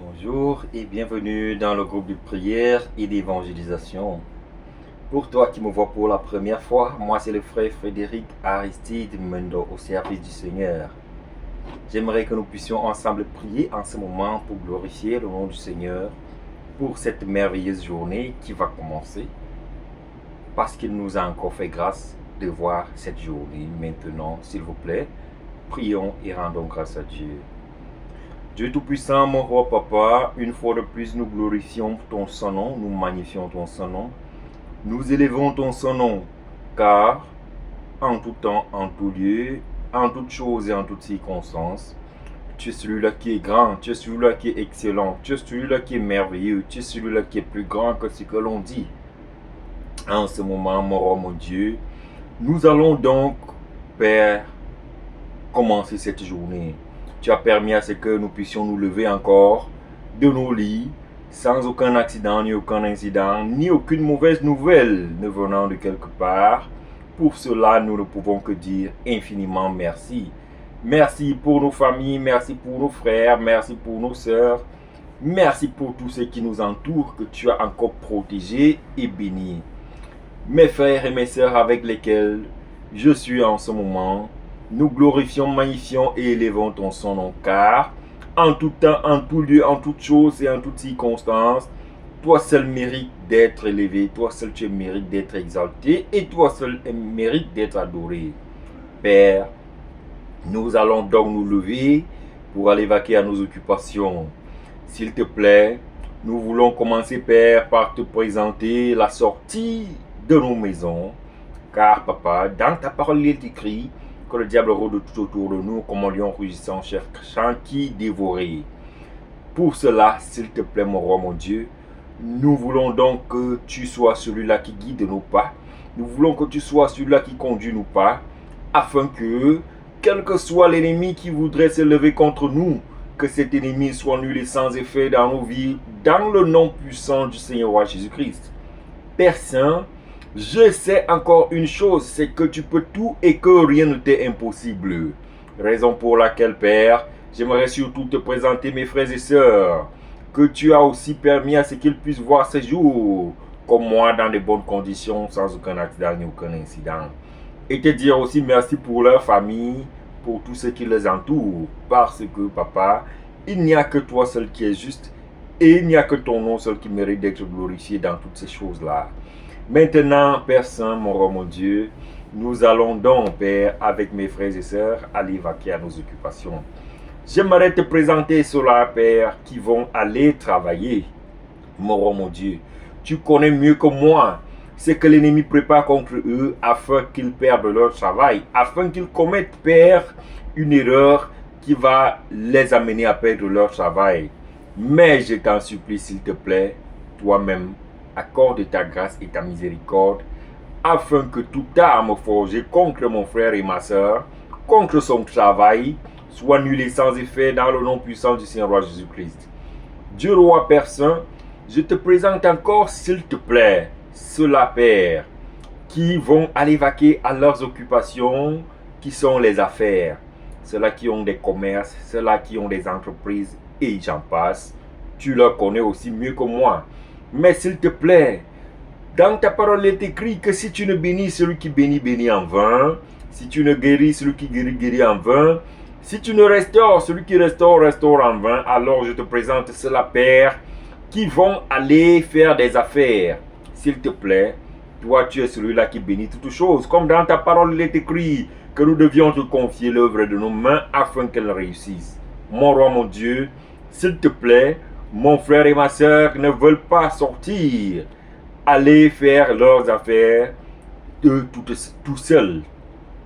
Bonjour et bienvenue dans le groupe de prière et d'évangélisation. Pour toi qui me vois pour la première fois, moi c'est le frère Frédéric Aristide Mendo au service du Seigneur. J'aimerais que nous puissions ensemble prier en ce moment pour glorifier le nom du Seigneur pour cette merveilleuse journée qui va commencer parce qu'il nous a encore fait grâce de voir cette journée. Maintenant, s'il vous plaît, prions et rendons grâce à Dieu. Dieu Tout-Puissant, mon roi papa, une fois de plus nous glorifions ton saint nom, nous magnifions ton saint nom, nous élevons ton saint nom, car en tout temps, en tout lieu, en toutes choses et en toutes circonstances, tu es celui-là qui est grand, tu es celui-là qui est excellent, tu es celui-là qui est merveilleux, tu es celui-là qui est plus grand que ce que l'on dit. En ce moment, mon roi, mon Dieu, nous allons donc, Père, commencer cette journée. Tu as permis à ce que nous puissions nous lever encore de nos lits sans aucun accident, ni aucun incident, ni aucune mauvaise nouvelle ne venant de quelque part. Pour cela, nous ne pouvons que dire infiniment merci. Merci pour nos familles, merci pour nos frères, merci pour nos sœurs, merci pour tous ceux qui nous entourent, que tu as encore protégés et bénis. Mes frères et mes sœurs avec lesquels je suis en ce moment, nous glorifions, magnifions et élevons ton son nom, car en tout temps, en tout lieu, en toutes choses et en toutes circonstances, toi seul mérites d'être élevé, toi seul tu mérites d'être exalté et toi seul mérites d'être adoré. Père, nous allons donc nous lever pour aller vaquer à nos occupations. S'il te plaît, nous voulons commencer, Père, par te présenter la sortie de nos maisons, car, Papa, dans ta parole, il est écrit que le diable rôde tout autour de nous comme un lion rugissant, cherchant qui dévorer. Pour cela, s'il te plaît, mon roi, mon Dieu, nous voulons donc que tu sois celui-là qui guide nos pas. Nous voulons que tu sois celui-là qui conduit nos pas, afin que, quel que soit l'ennemi qui voudrait se lever contre nous, que cet ennemi soit nul et sans effet dans nos vies, dans le nom puissant du Seigneur roi Jésus-Christ. Père Saint, je sais encore une chose, c'est que tu peux tout et que rien ne t'est impossible. Raison pour laquelle, Père, j'aimerais surtout te présenter mes frères et sœurs, que tu as aussi permis à ce qu'ils puissent voir ce jour, comme moi, dans de bonnes conditions, sans aucun accident ni aucun incident. Et te dire aussi merci pour leur famille, pour tous ceux qui les entourent, parce que, Papa, il n'y a que toi seul qui est juste, et il n'y a que ton nom seul qui mérite d'être glorifié dans toutes ces choses-là. Maintenant, Père Saint, mon roi, mon Dieu, nous allons donc, Père, avec mes frères et sœurs, aller vaquer à nos occupations. J'aimerais te présenter ceux-là, Père, qui vont aller travailler. Mon roi, mon Dieu, tu connais mieux que moi ce que l'ennemi prépare contre eux afin qu'ils perdent leur travail, afin qu'ils commettent, Père, une erreur qui va les amener à perdre leur travail. Mais je t'en supplie, s'il te plaît, toi-même, accorde ta grâce et ta miséricorde, afin que toute arme forgée contre mon frère et ma soeur, contre son travail, soit nulle et sans effet dans le nom puissant du Seigneur roi Jésus-Christ. Dieu roi Père Saint, je te présente encore, s'il te plaît, ceux-là, Père, qui vont aller vaquer à leurs occupations, qui sont les affaires, ceux-là qui ont des commerces, ceux-là qui ont des entreprises, et j'en passe. Tu leur connais aussi mieux que moi. Mais s'il te plaît, dans ta parole, il est écrit que si tu ne bénis celui qui bénit, bénit en vain. Si tu ne guéris celui qui guérit, guérit en vain. Si tu ne restaures celui qui restaure, restaure en vain. Alors je te présente cela, Père, qui vont aller faire des affaires. S'il te plaît, toi tu es celui-là qui bénit toutes choses. Comme dans ta parole, il est écrit que nous devions te confier l'œuvre de nos mains afin qu'elle réussisse. Mon roi, mon Dieu, s'il te plaît, mon frère et ma soeur ne veulent pas sortir, aller faire leurs affaires tout seuls,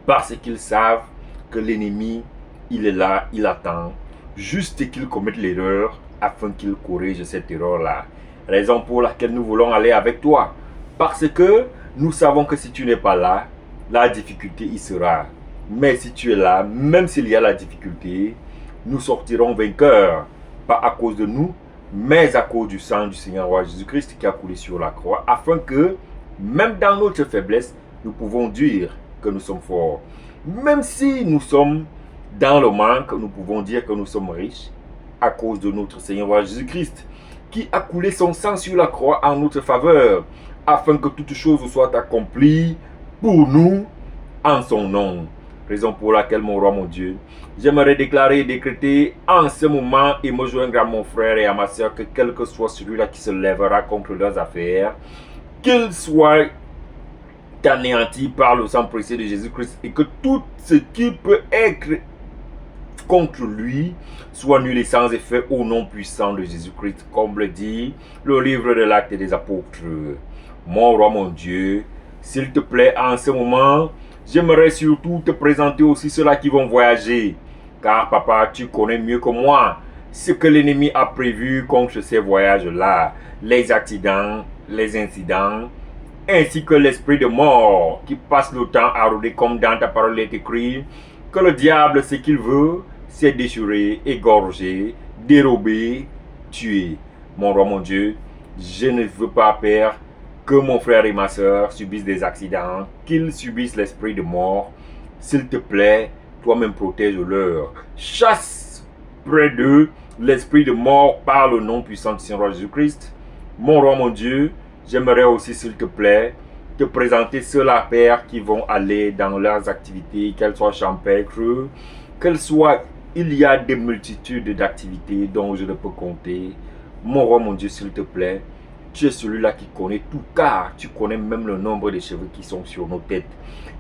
parce qu'ils savent que l'ennemi, il est là, il attend, juste qu'ils commettent l'erreur afin qu'ils corrigent cette erreur-là. Raison pour laquelle nous voulons aller avec toi, parce que nous savons que si tu n'es pas là, la difficulté y sera. Mais si tu es là, même s'il y a la difficulté, nous sortirons vainqueurs, pas à cause de nous, mais à cause du sang du Seigneur roi Jésus-Christ qui a coulé sur la croix, afin que, même dans notre faiblesse, nous pouvons dire que nous sommes forts. Même si nous sommes dans le manque, nous pouvons dire que nous sommes riches. à cause de notre Seigneur Jésus-Christ, qui a coulé son sang sur la croix en notre faveur, afin que toutes choses soient accomplies pour nous en son nom. Raison pour laquelle, mon roi, mon Dieu, j'aimerais déclarer et décréter en ce moment et me joindre à mon frère et à ma soeur que quel que soit celui-là qui se lèvera contre leurs affaires, qu'il soit anéanti par le sang précieux de Jésus-Christ et que tout ce qui peut être contre lui soit nul et sans effet au nom puissant de Jésus-Christ, comme le dit le livre de l'Acte des Apôtres. Mon roi, mon Dieu, s'il te plaît, en ce moment, j'aimerais surtout te présenter aussi ceux-là qui vont voyager. Car papa, tu connais mieux que moi ce que l'ennemi a prévu contre ces voyages-là. Les accidents, les incidents, ainsi que l'esprit de mort qui passe le temps à rôder comme dans ta parole est écrit. Que le diable, ce qu'il veut, c'est déchirer, égorger, dérober, tuer. Mon roi, mon Dieu, je ne veux pas, Père, que mon frère et ma soeur subissent des accidents, qu'ils subissent l'esprit de mort. S'il te plaît, toi-même protège-leur. Chasse près d'eux l'esprit de mort par le nom puissant du Seigneur Jésus-Christ. Mon roi, mon Dieu, j'aimerais aussi, s'il te plaît, te présenter ceux-là, Père, qui vont aller dans leurs activités, qu'elles soient champêtres, qu'elles soient... Il y a des multitudes d'activités dont je ne peux compter. Mon roi, mon Dieu, s'il te plaît, tu es celui-là qui connaît tout, car tu connais même le nombre de cheveux qui sont sur nos têtes.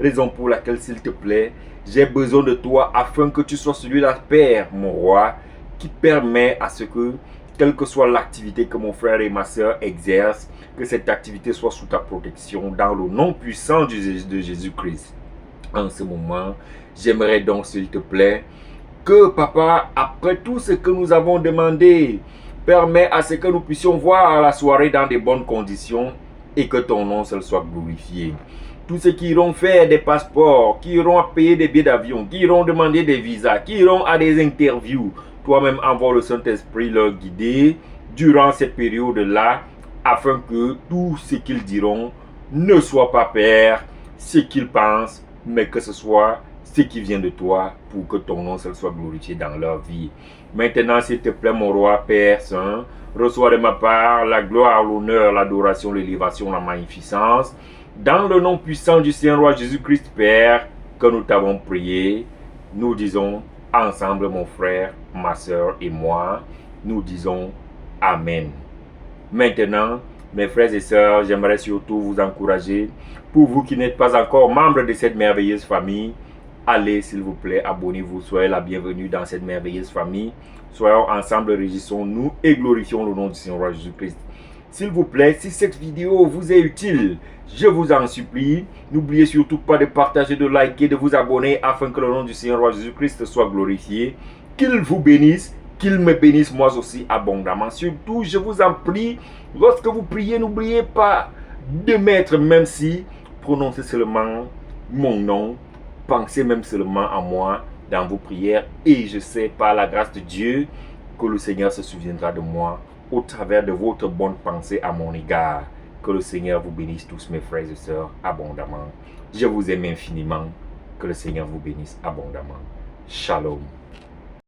Raison pour laquelle, s'il te plaît, j'ai besoin de toi afin que tu sois celui-là, Père, mon roi, qui permet à ce que, quelle que soit l'activité que mon frère et ma soeur exercent, que cette activité soit sous ta protection dans le nom puissant de Jésus-Christ. En ce moment, j'aimerais donc, s'il te plaît, que papa, après tout ce que nous avons demandé, permet à ce que nous puissions voir la soirée dans de bonnes conditions et que ton nom seul soit glorifié. Tous ceux qui iront faire des passeports, qui iront payer des billets d'avion, qui iront demander des visas, qui iront à des interviews, toi-même envoie le Saint-Esprit leur guider durant cette période-là, afin que tout ce qu'ils diront ne soit pas, Père, ce qu'ils pensent, mais que ce soit ce qui vient de toi, pour que ton nom seul soit glorifié dans leur vie. Maintenant, s'il te plaît, mon roi, Père Saint, reçois de ma part la gloire, l'honneur, l'adoration, l'élévation, la magnificence, dans le nom puissant du Seigneur Jésus-Christ, Père, que nous t'avons prié. Nous disons ensemble, mon frère, ma soeur et moi, nous disons Amen. Maintenant, mes frères et sœurs, j'aimerais surtout vous encourager, pour vous qui n'êtes pas encore membres de cette merveilleuse famille, allez, s'il vous plaît, abonnez-vous, soyez la bienvenue dans cette merveilleuse famille. Soyons ensemble, régissons-nous et glorifions le nom du Seigneur Jésus-Christ. S'il vous plaît, si cette vidéo vous est utile, je vous en supplie, n'oubliez surtout pas de partager, de liker, de vous abonner, afin que le nom du Seigneur Jésus-Christ soit glorifié. Qu'il vous bénisse, qu'il me bénisse moi aussi abondamment. Surtout, je vous en prie, lorsque vous priez, n'oubliez pas de mettre, même si, prononcez seulement mon nom, pensez même seulement à moi dans vos prières, et je sais par la grâce de Dieu que le Seigneur se souviendra de moi au travers de votre bonne pensée à mon égard. Que le Seigneur vous bénisse tous, mes frères et sœurs, abondamment. Je vous aime infiniment. Que le Seigneur vous bénisse abondamment. Shalom.